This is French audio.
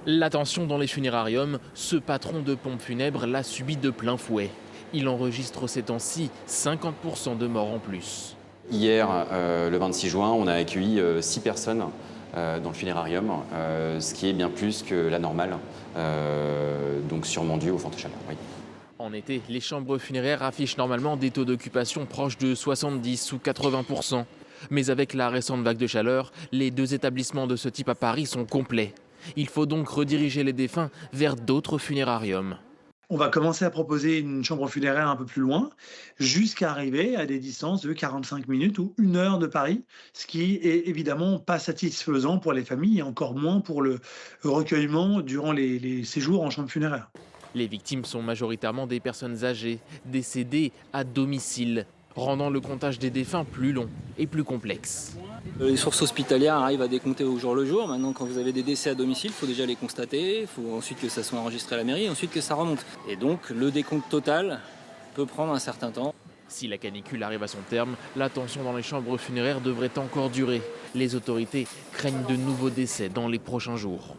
La tension dans les funérariums, ce patron de pompe funèbre l'a subi de plein fouet. Il enregistre ces temps-ci 50% de morts en plus. Hier, le 26 juin, on a accueilli 6 personnes dans le funérarium, ce qui est bien plus que la normale, donc sûrement dû aux fortes chaleurs. Oui. En été, les chambres funéraires affichent normalement des taux d'occupation proches de 70 ou 80%. Mais avec la récente vague de chaleur, les 2 établissements de ce type à Paris sont complets. Il faut donc rediriger les défunts vers d'autres funérariums. On va commencer à proposer une chambre funéraire un peu plus loin, jusqu'à arriver à des distances de 45 minutes ou 1 heure de Paris, ce qui est évidemment pas satisfaisant pour les familles et encore moins pour le recueillement durant les séjours en chambre funéraire. Les victimes sont majoritairement des personnes âgées, décédées à domicile, rendant le comptage des défunts plus long et plus complexe. Les sources hospitalières arrivent à décompter au jour le jour. Maintenant, quand vous avez des décès à domicile, il faut déjà les constater, il faut ensuite que ça soit enregistré à la mairie, et ensuite que ça remonte. Et donc, le décompte total peut prendre un certain temps. Si la canicule arrive à son terme, la tension dans les chambres funéraires devrait encore durer. Les autorités craignent de nouveaux décès dans les prochains jours.